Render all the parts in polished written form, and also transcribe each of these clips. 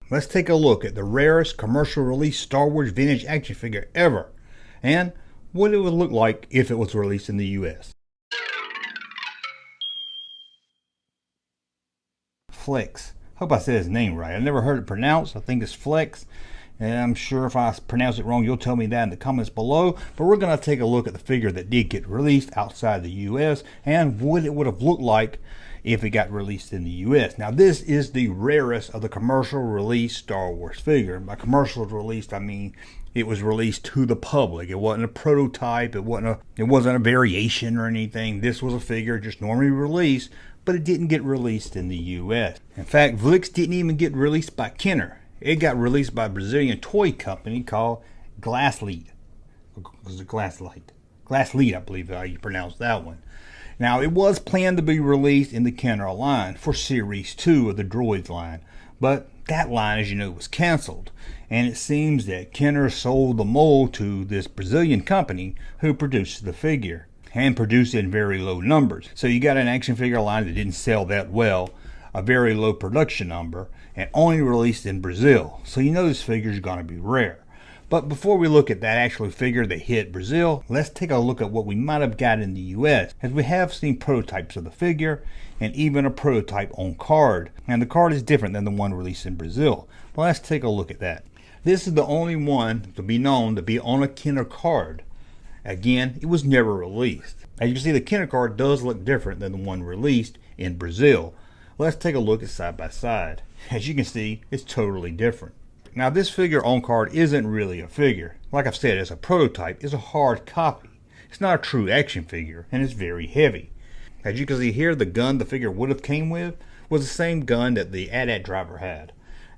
let's take a look at the rarest commercial release Star Wars vintage action figure ever, and what it would look like if it was released in the US. Flex. Hope I said his name right. I never heard it pronounced. I think it's Flex. And I'm sure if I pronounce it wrong, you'll tell me that in the comments below. But we're going to take a look at the figure that did get released outside the US and what it would have looked like if it got released in the US. Now, this is the rarest of the commercial release Star Wars figure. By commercial released, I mean it was released to the public. It wasn't a prototype. It wasn't a variation or anything. This was a figure just normally released, but it didn't get released in the US. In fact, Vlix didn't even get released by Kenner. It got released by a Brazilian toy company called Glasslead. Glasslead, I believe how you pronounce that one. Now, it was planned to be released in the Kenner line for Series 2 of the Droids line, but that line, as you know, was canceled. And it seems that Kenner sold the mold to this Brazilian company who produced the figure, and produced it in very low numbers. So you got an action figure line that didn't sell that well, a very low production number, and only released in Brazil. So you know this figure is going to be rare. But before we look at that actual figure that hit Brazil, let's take a look at what we might have got in the US, as we have seen prototypes of the figure and even a prototype on card. And the card is different than the one released in Brazil. Well, let's take a look at that. This is the only one to be known to be on a Kenner card. Again, it was never released. As you can see, the Kenner card does look different than the one released in Brazil. Let's take a look at side by side. As you can see, it's totally different. Now, this figure on card isn't really a figure. Like I've said, it's a prototype. It's a hard copy. It's not a true action figure, and it's very heavy. As you can see here, the gun the figure would have came with was the same gun that the AT-AT driver had.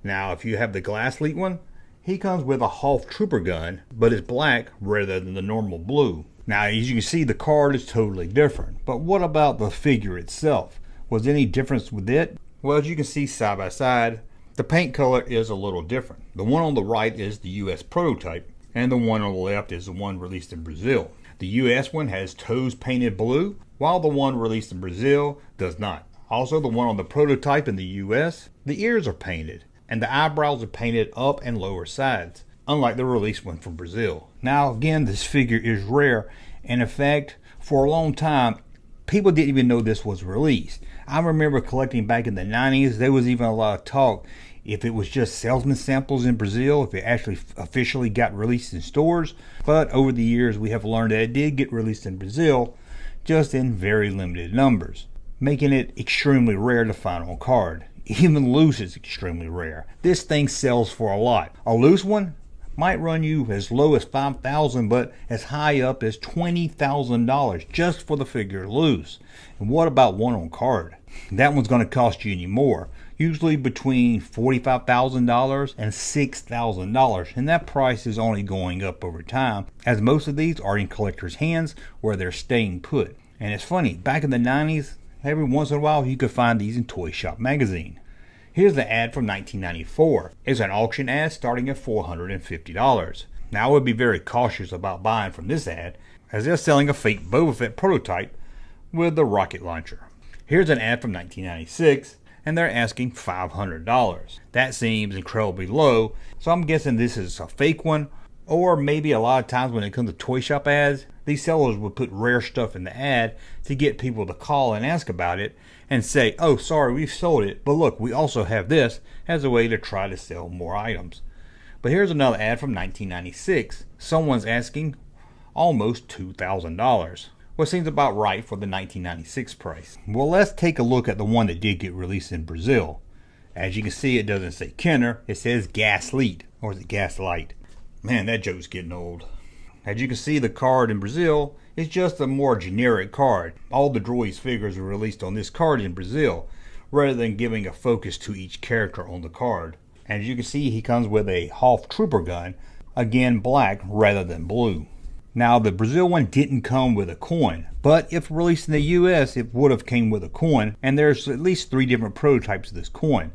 Now, if you have the Glasslead one, he comes with a Hoth Trooper gun, but it's black rather than the normal blue. Now, as you can see, the card is totally different. But what about the figure itself? Was there any difference with it? Well, as you can see side by side, the paint color is a little different. The one on the right is the US prototype, and the one on the left is the one released in Brazil. The US one has toes painted blue, while the one released in Brazil does not. Also, the one on the prototype in the US, the ears are painted, and the eyebrows are painted up and lower sides, unlike the released one from Brazil. Now, again, this figure is rare, and in fact, for a long time, people didn't even know this was released. I remember collecting back in the 90s, there was even a lot of talk if it was just salesman samples in Brazil, if it actually officially got released in stores. But over the years, we have learned that it did get released in Brazil, just in very limited numbers, making it extremely rare to find on card. Even loose is extremely rare. This thing sells for a lot. A loose one might run you as low as $5,000, but as high up as $20,000 just for the figure loose. And what about one on card? That one's going to cost you any more, usually between $45,000 and $6,000, and that price is only going up over time, as most of these are in collectors' hands where they're staying put. And it's funny, back in the 90s, every once in a while you could find these in Toy Shop magazine. Here's the ad from 1994. It's an auction ad starting at $450. Now, I would be very cautious about buying from this ad, as they're selling a fake Boba Fett prototype with the rocket launcher. Here's an ad from 1996, and they're asking $500. That seems incredibly low, so I'm guessing this is a fake one, or maybe a lot of times when it comes to toy shop ads, these sellers would put rare stuff in the ad to get people to call and ask about it and say, oh, sorry, we've sold it, but look, we also have this, as a way to try to sell more items. But here's another ad from 1996. Someone's asking almost $2,000. What seems about right for the 1996 price. Well, let's take a look at the one that did get released in Brazil. As you can see, it doesn't say Kenner, it says Gaslight, or is it Gaslight? Man, that joke's getting old. As you can see, the card in Brazil is just a more generic card. All the Droids figures were released on this card in Brazil, rather than giving a focus to each character on the card. As you can see, he comes with a Hoth Trooper gun, again black rather than blue. Now, the Brazil one didn't come with a coin, but if released in the US, it would have came with a coin, and there's at least 3 different prototypes of this coin.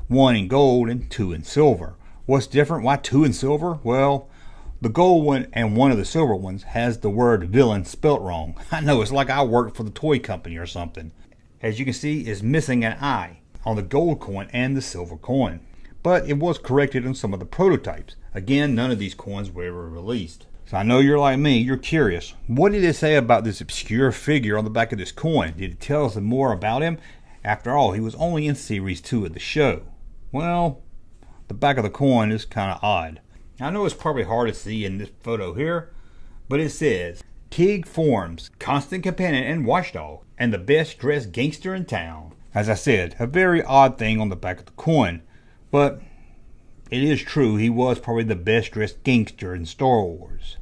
1 in gold and 2 in silver. What's different? Why 2 in silver? Well, the gold one and one of the silver ones has the word villain spelt wrong. I know, it's like I work for the toy company or something. As you can see, it's missing an I on the gold coin and the silver coin. but it was corrected on some of the prototypes. Again, none of these coins were ever released. So I know you're like me, you're curious. What did it say about this obscure figure on the back of this coin? Did it tell us more about him? After all, he was only in Series 2 of the show. Well, the back of the coin is kind of odd. I know it's probably hard to see in this photo here, but it says, Tig Forms, constant companion and watchdog, and the best dressed gangster in town. As I said, a very odd thing on the back of the coin, but it is true he was probably the best dressed gangster in Star Wars.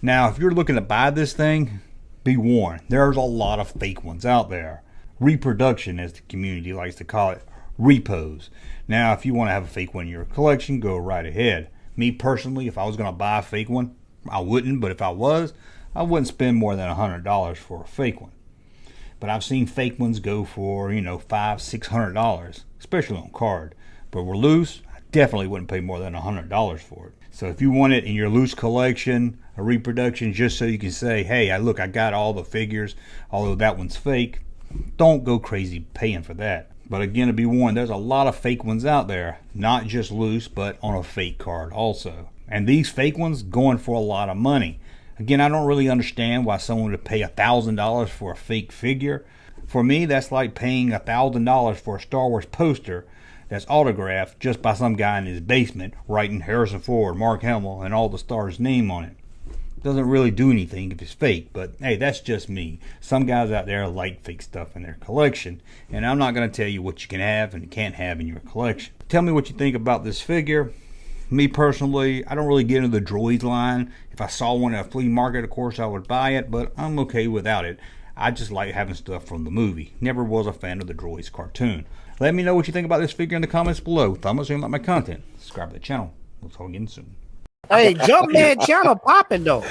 Now, if you're looking to buy this thing, be warned, there's a lot of fake ones out there. Reproduction, as the community likes to call it, repos. Now, if you want to have a fake one in your collection, go right ahead. Me personally, if I was going to buy a fake one, I wouldn't, but if I was, I wouldn't spend more than $100 for a fake one. But I've seen fake ones go for, $500-600, especially on card. But we're loose, I definitely wouldn't pay more than $100 for it. So if you want it in your loose collection, a reproduction, just so you can say, hey, look, I got all the figures, although that one's fake, don't go crazy paying for that. But again, to be warned, there's a lot of fake ones out there, not just loose, but on a fake card also. And these fake ones going for a lot of money. Again, I don't really understand why someone would pay $1,000 for a fake figure. For me, that's like paying $1,000 for a Star Wars poster that's autographed just by some guy in his basement writing Harrison Ford, Mark Hamill, and all the stars' name on it. Doesn't really do anything if it's fake, but hey, that's just me. Some guys out there like fake stuff in their collection, and I'm not going to tell you what you can have and can't have in your collection. Tell me what you think about this figure. Me personally, I don't really get into the droids line. If I saw one at a flea market, of course I would buy it, but I'm okay without it. I just like having stuff from the movie. Never was a fan of the droids cartoon. Let me know what you think about this figure in the comments below. Thumb up, like my content. Subscribe to the channel. We'll talk again soon. Hey, Junkman channel popping though.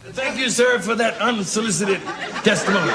Thank you, sir, for that unsolicited testimony.